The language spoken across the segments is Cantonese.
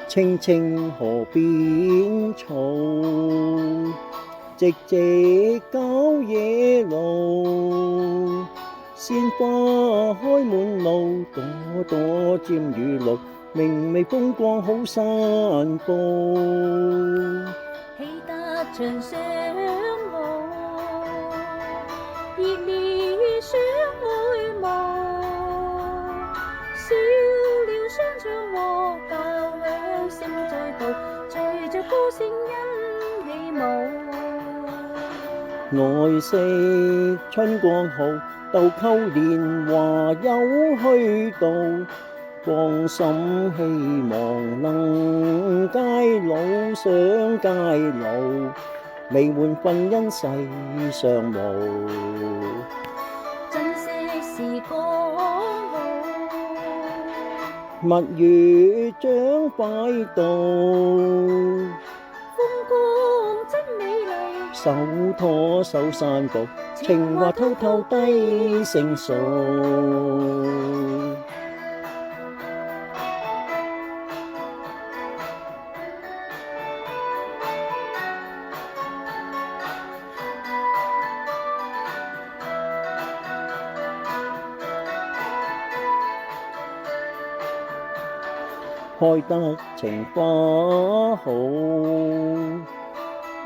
青青河邊草，寂寂郊野路。鮮花開滿路，朵朵沾雨露，明媚風光好散步。喜得長相望，熱烈相會望。少了雙唱和教響聲再度，隨着歌聲欣起舞。愛惜春光好，豆蔻年華有虛度。芳心希望能偕老，想偕老，美滿婚姻世上無。珍惜時光好，蜜月將快到，風光真美麗。手拖手散步，情話偷偷低聲訴。開得情花好，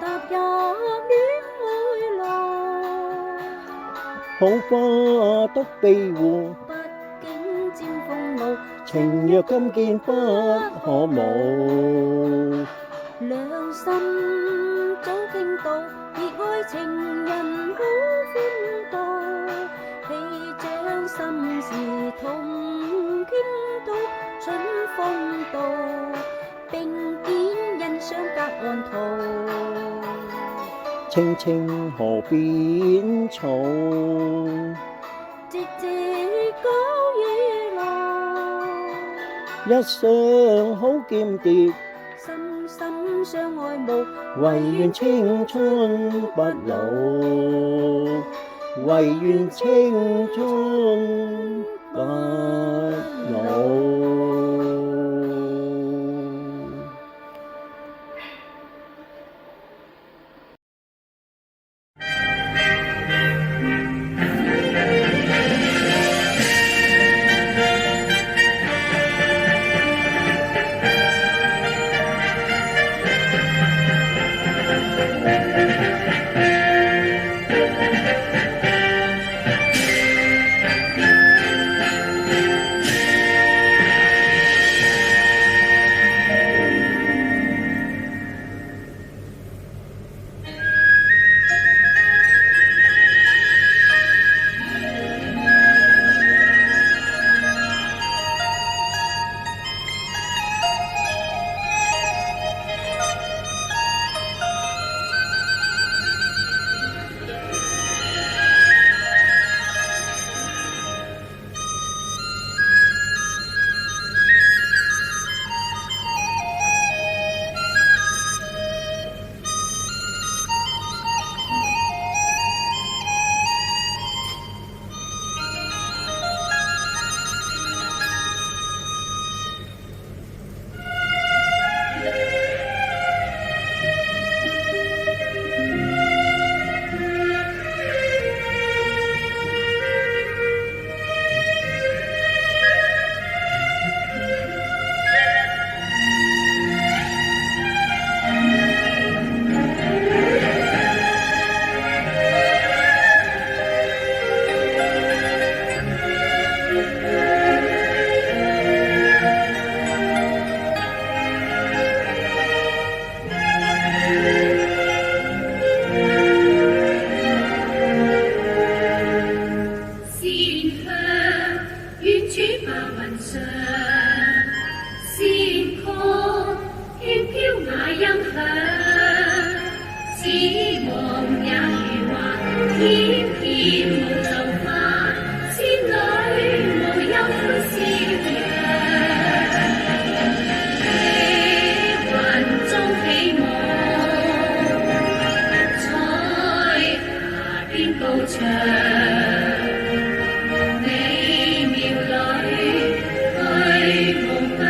踏入戀愛路，好花得庇護，畢竟沾風露。情若金堅不可無。兩心早傾到，熱愛情人好歡度，喜將心事同傾到春風度，並肩欣賞隔岸圖。青青河邊草，寂寂郊野路。一雙好劍蝶，心心相愛慕，唯願青春不老，唯願青春不老。美妙裏去無間。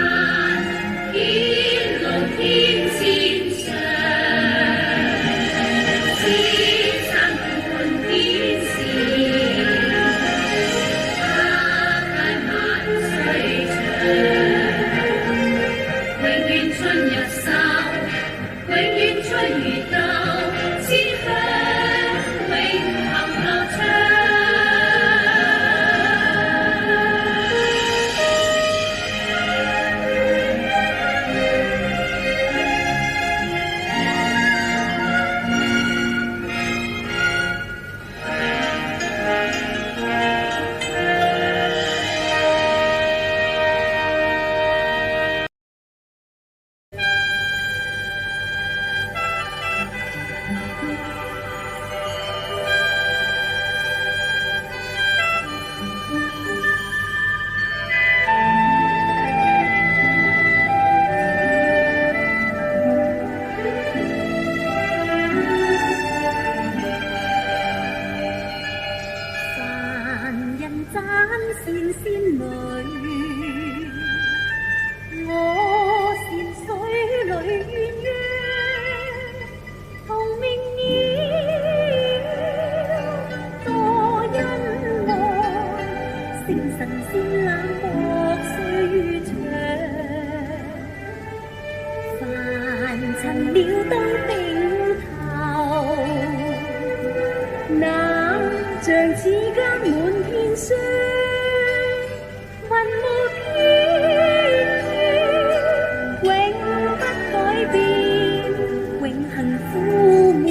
善仙女，我善水裏鴛鴦，同明了多恩愛，聖神仙冷漠歲長，凡塵了都定頭，那像似間滿天霜，雲霧飄飄，永不改變，永恆苦滿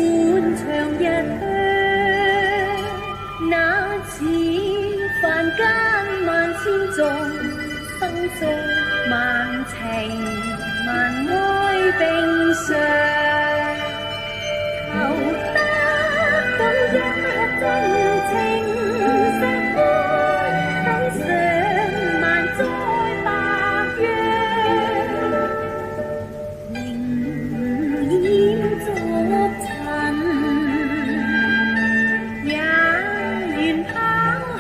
長日香。那似凡間萬千種，生疏萬情萬愛並常。求得到一真情石開，抵上萬載白羊，寧染俗塵，也願拋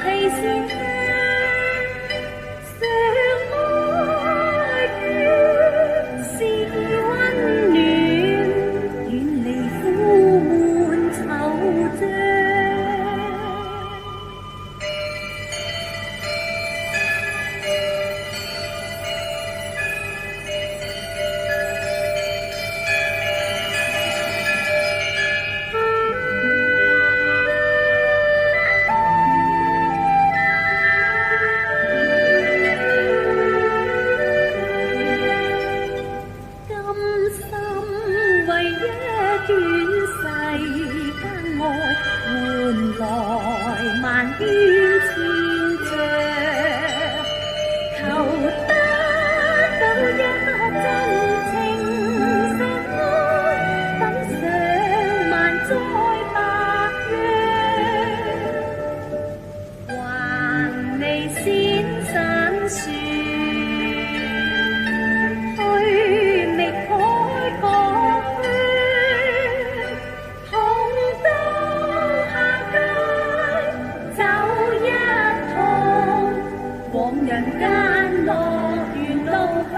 棄鮮香。相愛決是溫暖，遠離苦悶惆悵。甘心為一段世間愛，換來萬圈千丈。求得到一真情石開，抵上萬載白羊，還未閃閃爍。去覓海角香，同到下街走一趟，往人間樂園路向。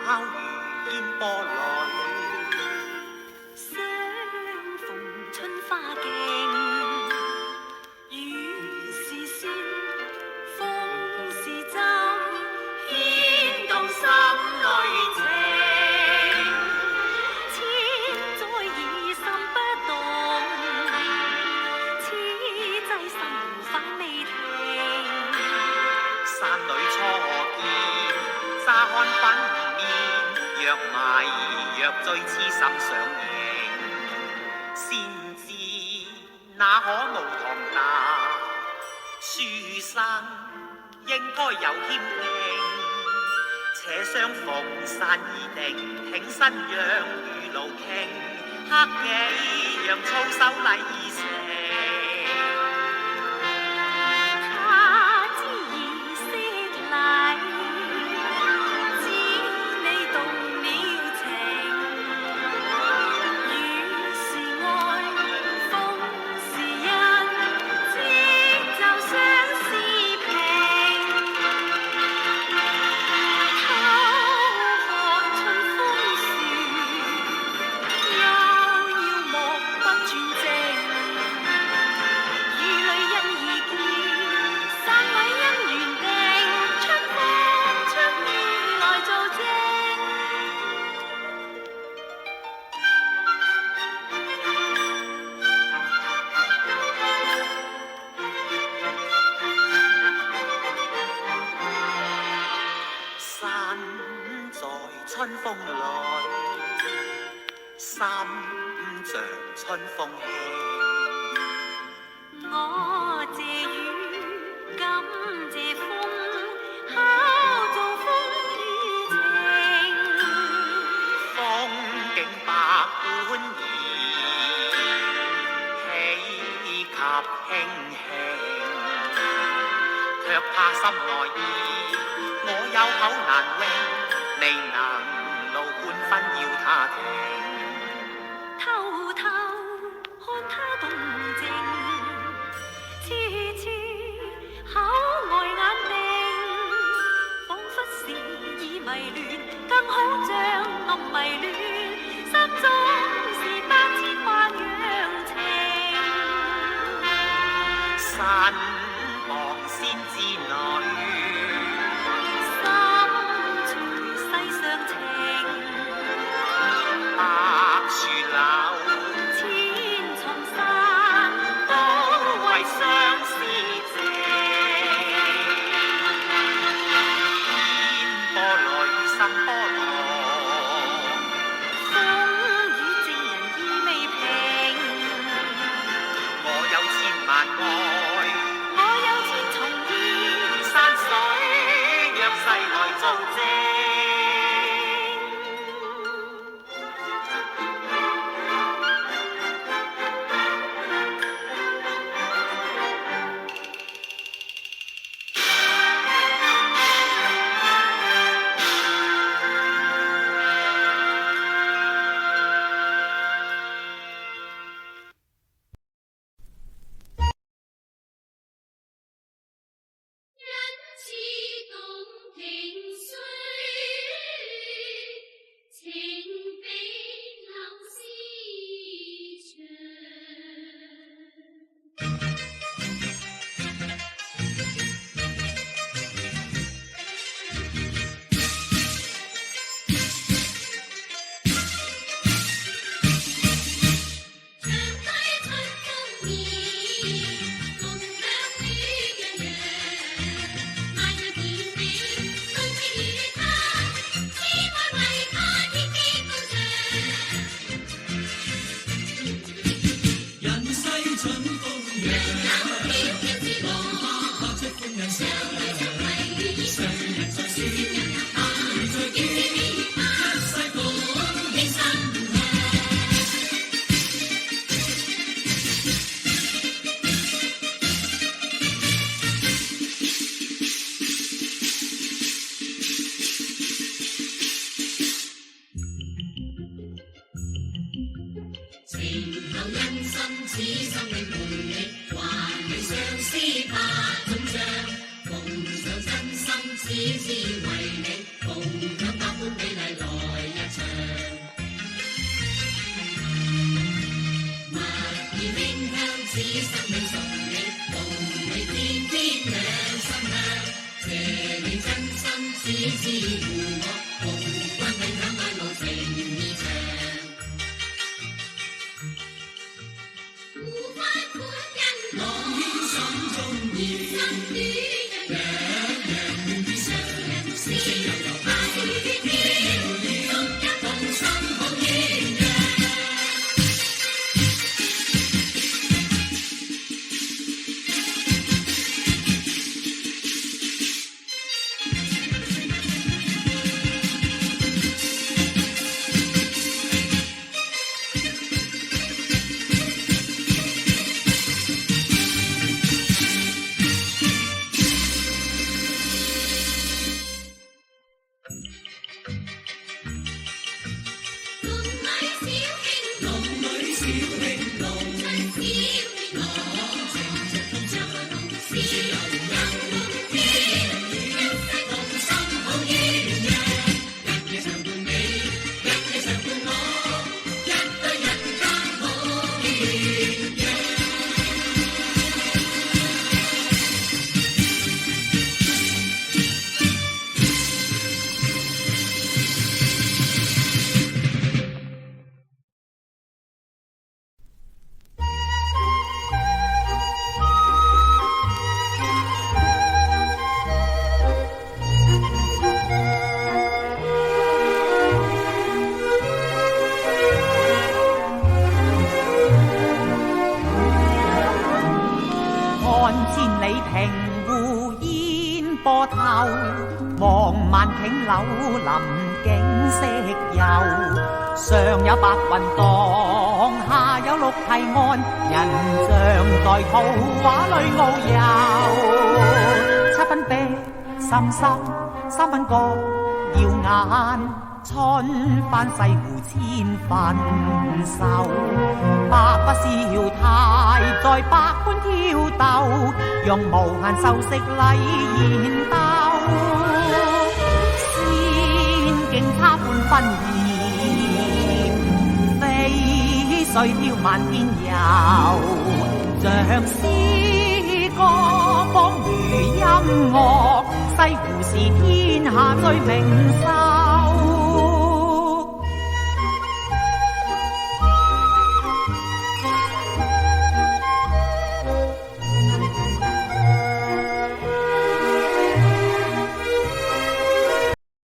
巧如煙波裏，相逢春花徑，雨是雪，風是舟，牽動心裏情。千載已心不動，此際心反未停。山裏初見，乍看粉面，若迷若醉，痴心相迎。先知那可無堂達，書生應該有謙敬。且相逢散已定，挺身讓雨露傾，克己讓操守禮義情。他知已識禮，知你動了情。雨是愛，風是恩，知就相思平。偷看春風樹，又要目不轉睛。雨裏因意見，散禮因緣定，春風出面來做證。身在春風裏，心像春風輕。我謝雨，感謝風，巧造卻怕心內意。我有口難永，你能路半分要他停。偷偷看他動靜，痴痴考外眼定，彷彿是已迷亂，更好像暗迷亂，心中是百千萬樣情。身旁先知女，心隨世上情，百樹柳，千重山都為相思情。天波裏生波浪，風雨證人意未平，我有千萬愛，我有千重意，山水若世來做證。望萬頃柳林景色悠，上有白雲蕩，下有綠堤岸，人像在圖畫裏遨遊。七匹深深，三品角耀眼。春翻西湖千分愁，百不消太在百般挑逗，讓無限秀色麗現鬥。仙境差半分豔，飛水飄漫天遊，像詩歌仿如音樂，西湖是天下最名秀。